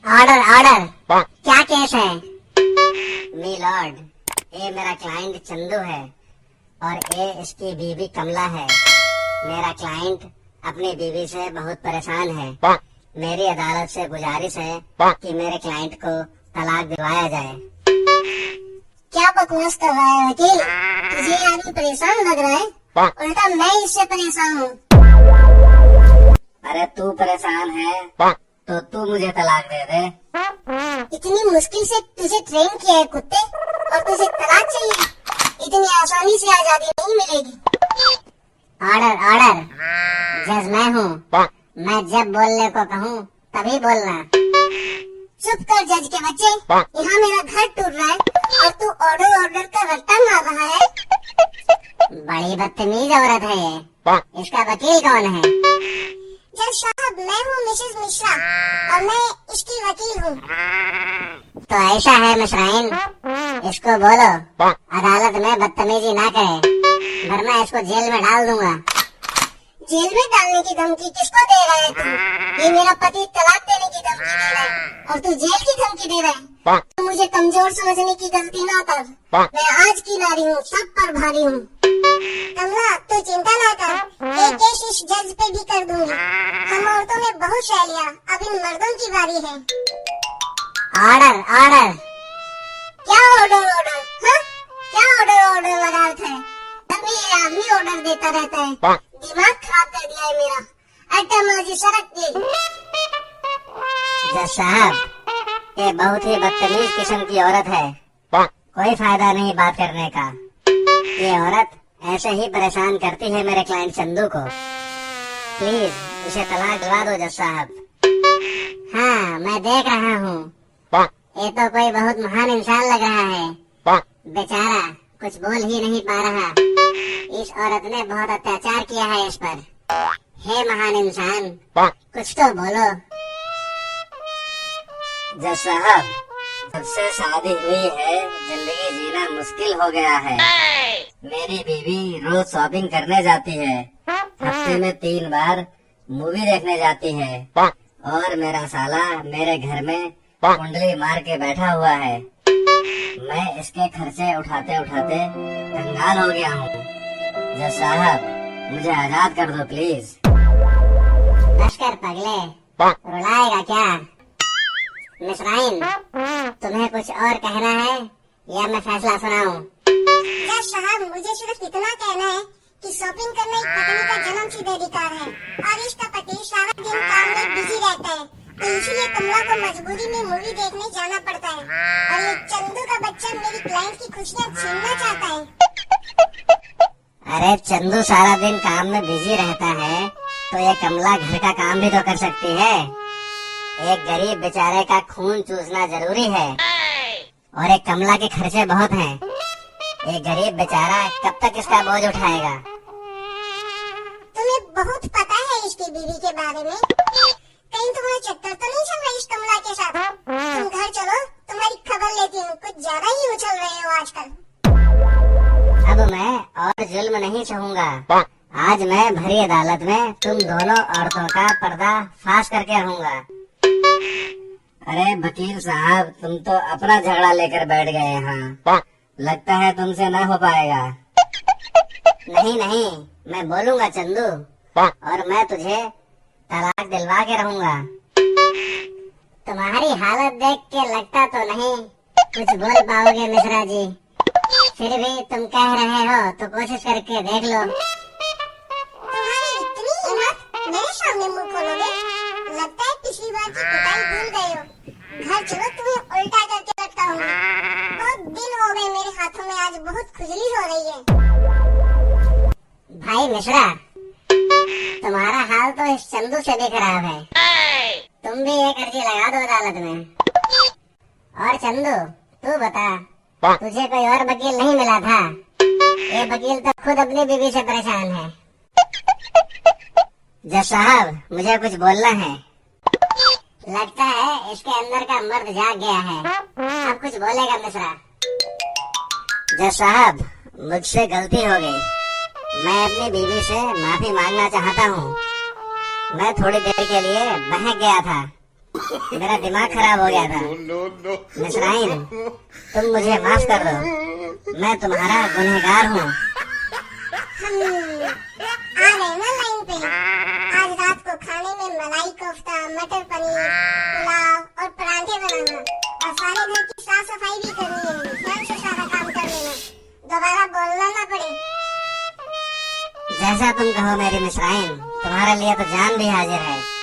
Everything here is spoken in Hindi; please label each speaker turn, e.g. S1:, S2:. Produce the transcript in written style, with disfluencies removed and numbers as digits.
S1: Order order. क्या केस है? मी लॉर्ड, ये मेरा क्लाइंट चंदू है और ये इसकी बीवी कमला है। मेरा क्लाइंट अपनी बीवी से बहुत परेशान है। मेरी अदालत से गुजारिश है कि मेरे क्लाइंट को तलाक दिलवाया जाए। क्या बकवास कर रहा है वकील? तुझे आदमी परेशान लग रहा है, उल्टा मैं इससे परेशान हूँ।
S2: अरे तू परेशान है तो तू मुझे तलाक दे दे।
S1: इतनी मुश्किल से तुझे ट्रेन किया है कुत्ते, और तुझे तलाक चाहिए? इतनी आसानी से आजादी नहीं मिलेगी। Order order. जज मैं हूँ, मैं जब बोलने को कहूँ तभी बोलना। चुप कर जज के बच्चे, यहाँ मेरा घर टूट रहा है और तू ऑर्डर ऑर्डर का रट्टा मार रहा है। बड़ी बदतमीज औरत है ये। इसका वकील कौन है? जज साहब, मैं हूँ मिसेस मिश्रा और मैं इसकी वकील हूँ। तो ऐसा है मिश्राइन, इसको बोलो अदालत में बदतमीजी ना करे, वरना इसको जेल में डाल दूंगा। जेल में डालने की धमकी किसको दे रहा है तू? ये मेरा पति तलाक देने की धमकी दे रहा है और तू जेल की धमकी दे रहा है। तू मुझे कमजोर समझने की गलती ना कर। मैं आज की नारी हूँ, सब पर भारी हूँ। कमला, तू चिंता ना कर, एक केस इस जज पे भी कर दूंगी। हम औरतों में बहुत शैलियाँ, अब इन मर्दों की बारी है। Order order. क्या ऑर्डर ऑर्डर? हाँ, क्या ऑर्डर ऑर्डर लगा है? तभी ये आदमी ऑर्डर देता रहता है। दिमाग खराब कर दिया है मेरा। अट्टामाजी सड़क गई। जज साहब, ये बहुत ही बदतमीज किस्म की औरत है। कोई फायदा नहीं बात करने का। ये औरत ऐसे ही परेशान करती है मेरे क्लाइंट चंदू को। प्लीज इसे तलाक दिलवा दो जज साहब। हाँ, मैं देख रहा हूँ। ये तो कोई बहुत महान इंसान लग रहा है। बेचारा कुछ बोल ही नहीं पा रहा। इस औरत ने बहुत अत्याचार किया है इस पर। हे महान इंसान, कुछ तो बोलो।
S2: जज साहब, जब से शादी हुई है जिंदगी जीना मुश्किल हो गया है। मेरी बीवी रोज शॉपिंग करने जाती है, हफ्ते में 3 बार मूवी देखने जाती है और मेरा साला मेरे घर में कुंडली मार के बैठा हुआ है। मैं इसके खर्चे उठाते उठाते कंगाल हो गया हूँ। जज साहब, मुझे आजाद कर दो प्लीज।
S1: बस कर पगले, रुलाएगा क्या? मिश्राइन, तुम्हें कुछ और कहना है या मैं फैसला सुनाऊं? जज साहब, मुझे सिर्फ इतना कहना है कि शॉपिंग करना एक पत्नी का जन्मसिद्ध अधिकार है और इसका पति सारा दिन काम में बिजी रहता है, तो इसीलिए कमला को मजबूरी में मूवी देखने जाना पड़ता है और ये चंदू का बच्चा मेरी क्लाइंट की खुशियाँ छीनना चाहता है। अरे चंदू सारा दिन काम में बिजी रहता है तो ये कमला घर का काम भी तो कर सकती है। एक गरीब बेचारे का खून चूसना जरूरी है और एक कमला के खर्चे बहुत हैं। एक गरीब बेचारा कब तक इसका बोझ उठाएगा? तुम्हें बहुत पता है इसकी बीवी के बारे में। कहीं तुम्हारा चक्कर तो नहीं चल रहा इस कमला के साथ? तुम घर चलो, तुम्हारी खबर लेती हूँ। कुछ ज्यादा ही उछल रहे हो आजकल। अब मैं और जुल्म नहीं सहूंगा। आज मैं भरी अदालत में तुम दोनों औरतों का पर्दा फाश करके रहूंगा।
S2: अरे वकील साहब, तुम तो अपना झगड़ा लेकर बैठ गए यहाँ। लगता है तुमसे ना हो पाएगा।
S1: नहीं नहीं, मैं बोलूंगा चंदू, और मैं तुझे तलाक दिलवा के रहूंगा। तुम्हारी हालत देख के लगता तो नहीं कुछ बोल पाओगे मिश्रा जी, फिर भी तुम कह रहे हो तो कोशिश करके देख लो। तुम्हारी इतनी हिम्मत, मेरे सामने मुंह खोलोगे? लगता है पिछली बार की पिटाई भूल गए हो। घर चलो, तुम्हें उल्टा करके लटकाऊंगी। बहुत दिन हो गए मेरे हाथों में, आज बहुत खुजली हो रही है। भाई मिश्रा, तुम्हारा हाल तो इस चंदू से भी खराब है। तुम भी एक अर्जी लगा दो अदालत में। और चंदू, तू बता, तुझे कोई और वकील नहीं मिला था? ये वकील तो खुद अपनी बीवी से परेशान है। जज साहब, मुझे कुछ बोलना है। लगता है इसके अंदर का मर्द जाग गया है। अब कुछ बोलेगा मिश्रा।
S2: जज साहब, मुझसे गलती हो गई। मैं अपनी बीवी से माफी मांगना चाहता हूँ। मैं थोड़ी देर के लिए बहक गया था। मेरा दिमाग खराब हो गया था। मिसराइन, तुम मुझे माफ कर दो, मैं तुम्हारा गुनहगार हूँ।
S1: आ गए ना लाइन पे। आज रात को खाने में मलाई कोफ्ता, मटर पनीर, पुलाव और पराठे बनाना, और सारे घर की साफ सफाई भी करनी है। ध्यान से सारा काम कर लेना, दोबारा बोलना ना पड़े।
S2: जैसा तुम कहो मेरी मिसराइन, तुम्हारे लिए तो जान भी हाजिर है।